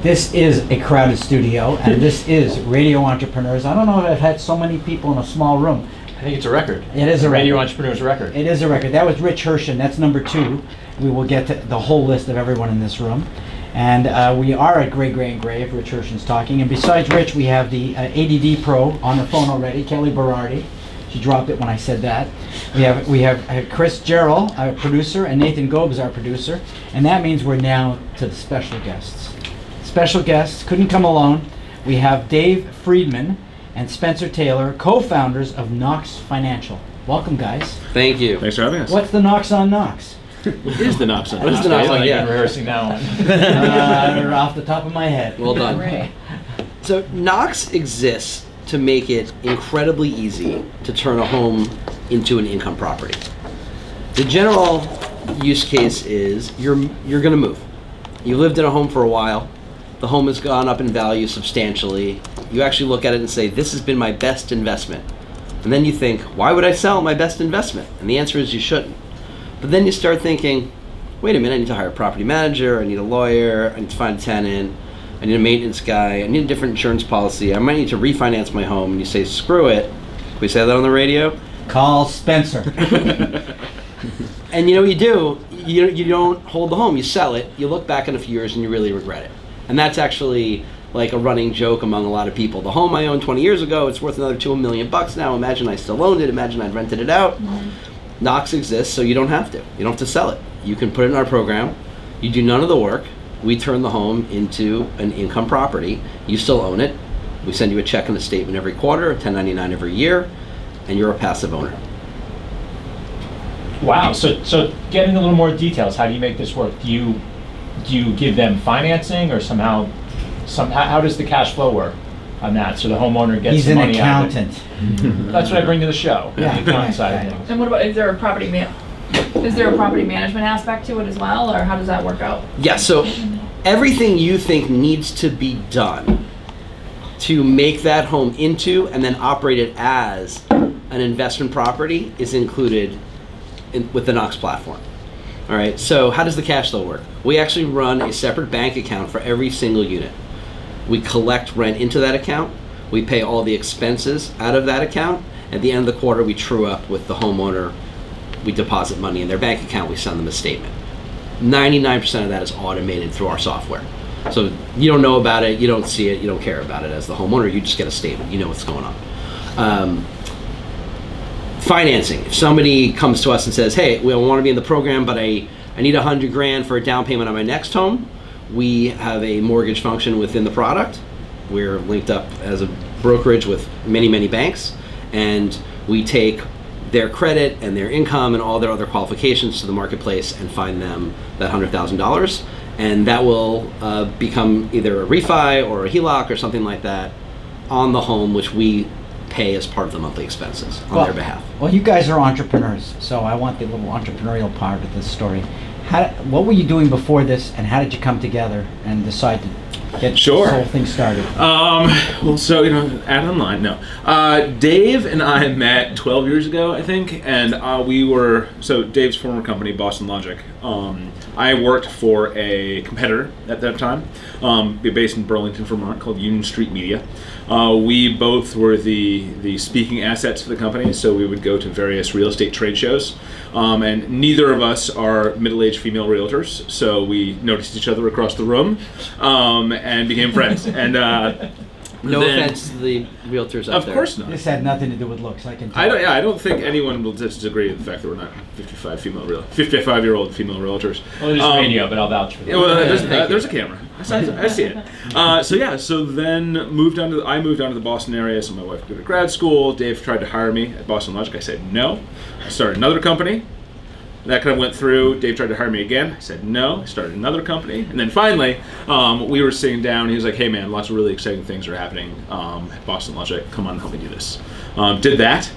This is a crowded studio, and this is Radio Entrepreneurs. I don't know if I've had so many people in a small room. I think it's a record. It is a record. Radio Entrepreneurs record. It is a record. That was Rich Hershen. That's number 2. We will get to the whole list of everyone in this room. And we are at Gray and Grave. Rich Hershen's talking. And besides Rich, we have the ADD Pro on the phone already, Kelly Berardi. She dropped it when I said that. We have Chris Gerald, our producer, and Nathan Gobes, our producer. And that means we're now to the special guests. Special guests couldn't come alone. We have Dave Friedman and Spencer Taylor, co-founders of Knox Financial. Welcome, guys. Thank you. Thanks for having us. What's the Knox on Knox? What is the Knox on? What is the Knox on? I've Yeah. been rehearsing that one. Off the top of my head. Well done. Right. So Knox exists to make it incredibly easy to turn a home into an income property. The general use case is you're going to move. You lived in a home for a while. The home has gone up in value substantially. You actually look at it and say, this has been my best investment. And then you think, why would I sell my best investment? And the answer is you shouldn't. But then you start thinking, wait a minute, I need to hire a property manager, I need a lawyer, I need to find a tenant, I need a maintenance guy, I need a different insurance policy, I might need to refinance my home. And you say, screw it. Can we say that on the radio? Call Spencer. And you know what you do? You don't hold the home, you sell it, you look back in a few years and you really regret it. And that's actually like a running joke among a lot of people. The home I owned 20 years ago, it's worth another $2 million now. Imagine I still owned it, imagine I'd rented it out. Mm-hmm. Knox exists so you don't have to. You don't have to sell it. You can put it in our program, you do none of the work, we turn the home into an income property, you still own it, we send you a check and a statement every quarter, a 1099 every year, and you're a passive owner. Wow. So getting a little more details, how do you make this work? Do you give them financing or somehow how does the cash flow work on that? So the homeowner gets He's the an money accountant. out of it. That's what I bring to the show. Yeah. The accounting side of things. And what about, is there a property management aspect to it as well, or how does that work out? Yeah, so everything you think needs to be done to make that home into and then operate it as an investment property is included with the Knox platform. All right, so how does the cash flow work? We actually run a separate bank account for every single unit. We collect rent into that account. We pay all the expenses out of that account. At the end of the quarter, we true up with the homeowner. We deposit money in their bank account. We send them a statement. 99% of that is automated through our software. So you don't know about it, you don't see it, you don't care about it as the homeowner. You just get a statement. You know what's going on. Financing. If somebody comes to us and says, hey, we want to be in the program, but I need $100,000 for a down payment on my next home, we have a mortgage function within the product. We're linked up as a brokerage with many, many banks, and we take their credit and their income and all their other qualifications to the marketplace and find them that $100,000, and that will become either a refi or a HELOC or something like that on the home, which we pay as part of the monthly expenses on their behalf. Well, you guys are entrepreneurs, so I want the little entrepreneurial part of this story. What were you doing before this, and how did you come together and decide to get this whole thing started? Well, so, ad online, no. Dave and I met 12 years ago, I think, and so Dave's former company, Boston Logic. I worked for a competitor at that time, based in Burlington, Vermont, called Union Street Media. We both were the speaking assets for the company, so we would go to various real estate trade shows, and neither of us are middle-aged female realtors, so we noticed each other across the room, and became friends. And no offense to the realtors out there. Of course not. This had nothing to do with looks, I can tell. I don't think anyone will disagree with the fact that we're not 55-year-old female realtors. Well, there's radio, but I'll vouch for that. Yeah, well, there's a camera. I see it. So then I moved down to the Boston area. So my wife went to grad school. Dave tried to hire me at Boston Logic. I said no. I started another company. That kind of went through. Dave tried to hire me again. I said no. I started another company. And then finally, we were sitting down. He was like, hey man, lots of really exciting things are happening at Boston Logic. Come on, help me do this. Did that.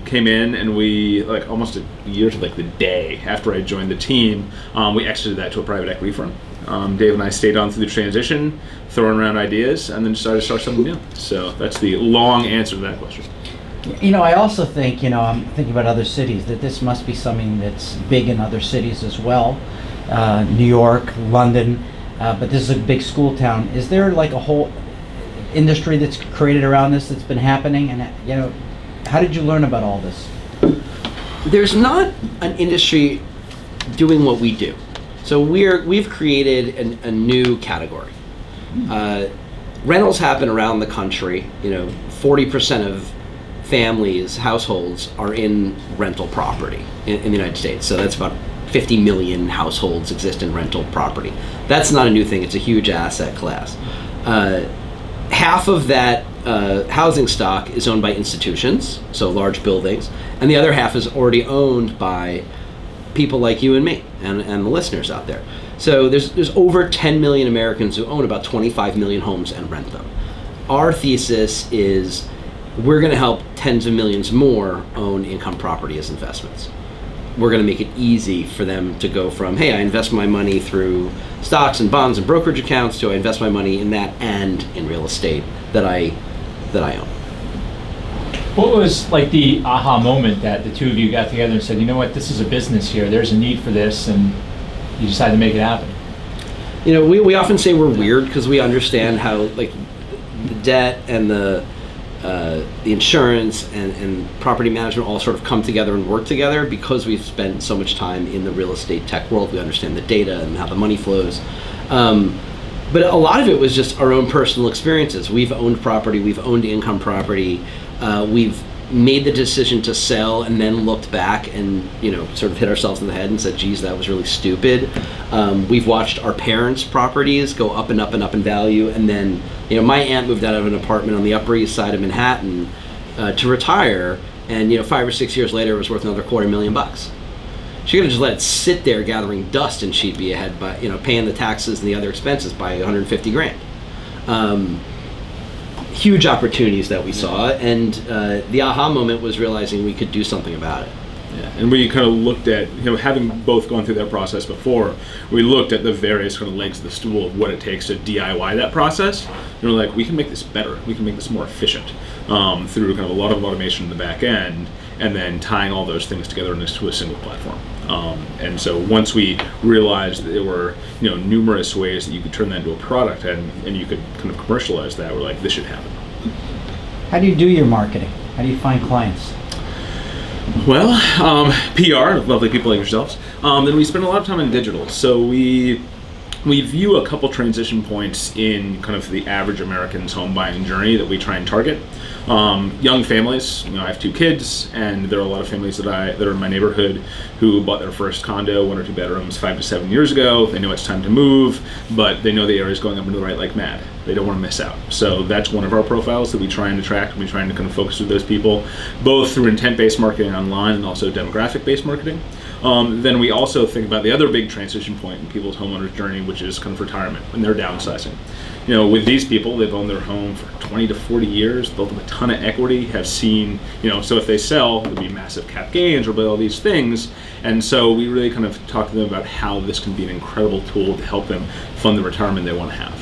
Came in, and we, like almost a year to like the day after I joined the team, we exited that to a private equity firm. Dave and I stayed on through the transition, throwing around ideas, and then decided to start something new. So that's the long answer to that question. I also think, I'm thinking about other cities, that this must be something that's big in other cities as well. New York, London, but this is a big school town. Is there like a whole industry that's created around this that's been happening? And how did you learn about all this? There's not an industry doing what we do. So we've created a new category. Rentals happen around the country. 40% of families, households are in rental property in the United States. So that's about 50 million households exist in rental property. That's not a new thing. It's a huge asset class. Half of that housing stock is owned by institutions, so large buildings, and the other half is already owned by people like you and me and the listeners out there. So there's over 10 million Americans who own about 25 million homes and rent them. Our thesis is we're going to help tens of millions more own income property as investments. We're going to make it easy for them to go from, hey, I invest my money through stocks and bonds and brokerage accounts, to I invest my money in that and in real estate that I own. What was like the aha moment that the two of you got together and said, you know what, this is a business here, there's a need for this, and you decided to make it happen? We often say we're weird because we understand how like the debt and the insurance and property management all sort of come together and work together because we've spent so much time in the real estate tech world. We understand the data and how the money flows. But a lot of it was just our own personal experiences. We've owned property, we've owned income property, we've made the decision to sell and then looked back and sort of hit ourselves in the head and said, geez, that was really stupid. We've watched our parents' properties go up and up and up in value, and then my aunt moved out of an apartment on the Upper East Side of Manhattan to retire, and 5 or 6 years later it was worth another $250,000. She could have just let it sit there gathering dust, and she'd be ahead by paying the taxes and the other expenses by $150,000. Huge opportunities that we saw, and the aha moment was realizing we could do something about it. Yeah, and we kind of looked at, having both gone through that process before, we looked at the various kind of legs of the stool of what it takes to DIY that process. And we're like, we can make this better. We can make this more efficient through kind of a lot of automation in the back end, and then tying all those things together into a single platform. And so once we realized that there were numerous ways that you could turn that into a product and you could kind of commercialize that, we're like, this should happen. How do you do your marketing? How do you find clients? Well, PR, lovely people like yourselves. Then we spend a lot of time in digital. So we view a couple transition points in kind of the average American's home buying journey that we try and target. Young families, I have 2 kids, and there are a lot of families that are in my neighborhood who bought their first condo, 1 or 2 bedrooms, 5 to 7 years ago. They know it's time to move, but they know the area is going up into the right like mad. They don't want to miss out. So that's one of our profiles that we try and attract. We try and kind of focus with those people, both through intent-based marketing online and also demographic-based marketing. Then we also think about the other big transition point in people's homeowners journey, which is kind of retirement when they're downsizing. With these people, they've owned their home for 20 to 40 years, built up a ton of equity, have seen, so if they sell, there'll be massive cap gains, there'll be all these things. And so we really kind of talk to them about how this can be an incredible tool to help them fund the retirement they want to have.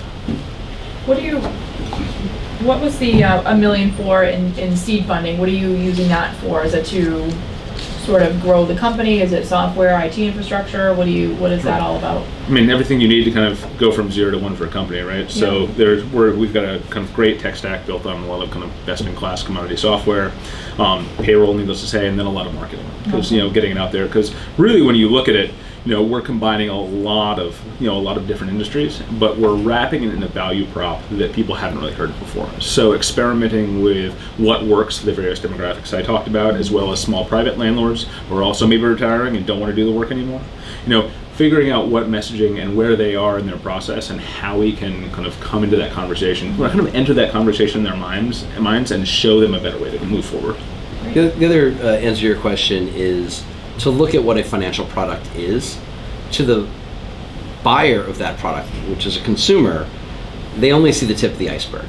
What was the $1 million for in seed funding? What are you using that for? Is it to sort of grow the company? Is it software, IT infrastructure? What is that all about? I mean, everything you need to kind of go from 0 to 1 for a company, right? So we've got a kind of great tech stack built on a lot of kind of best-in-class commodity software, payroll, needless to say, and then a lot of marketing. Because getting it out there. Because really, when you look at it, we're combining a lot of different industries, but we're wrapping it in a value prop that people haven't really heard of before. So experimenting with what works for the various demographics I talked about, as well as small private landlords who are also maybe retiring and don't want to do the work anymore. Figuring out what messaging and where they are in their process and how we can kind of come into that conversation, kind of enter that conversation in their minds and show them a better way to move forward. The other answer to your question is to look at what a financial product is. To the buyer of that product, which is a consumer, they only see the tip of the iceberg.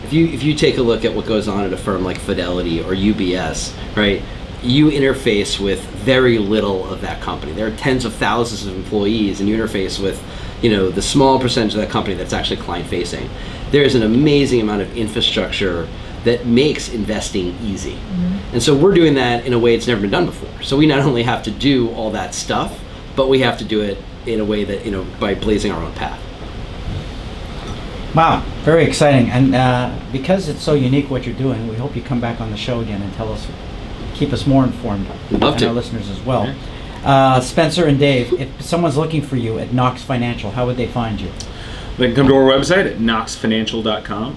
If you take a look at what goes on at a firm like Fidelity or UBS, right, you interface with very little of that company. There are tens of thousands of employees, and you interface with the small percentage of that company that's actually client facing. There's an amazing amount of infrastructure that makes investing easy. Mm-hmm. And so we're doing that in a way it's never been done before. So we not only have to do all that stuff, but we have to do it in a way that, by blazing our own path. Wow, very exciting. And because it's so unique what you're doing, we hope you come back on the show again and keep us more informed. Love and to. our listeners as well. Spencer and Dave, if someone's looking for you at Knox Financial, how would they find you? They can come to our website at knoxfinancial.com,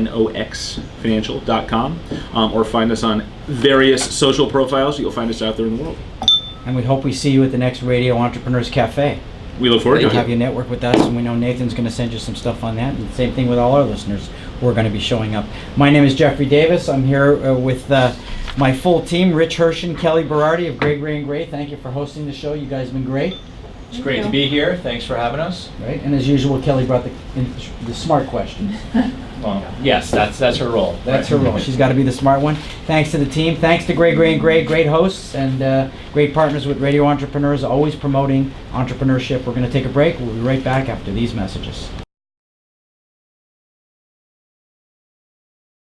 Knox financial.com, or find us on various social profiles. You'll find us out there in the world. And we hope we see you at the next Radio Entrepreneurs Cafe. We look forward to We'll it. have you network with us, and we know Nathan's going to send you some stuff on that. And same thing with all our listeners who are going to be showing up. My name is Jeffrey Davis. I'm here with my full team, Rich Hirsch and Kelly Berardi of Gray, Gray & Gray. Thank you for hosting the show. You guys have been great. It's great to be here. Thanks for having us. Right? And as usual, Kelly brought the smart question. Well, yes, that's her role. That's her role. She's got to be the smart one. Thanks to the team. Thanks to Gray, Gray & Gray, great hosts and great partners with Radio Entrepreneurs, always promoting entrepreneurship. We're going to take a break. We'll be right back after these messages.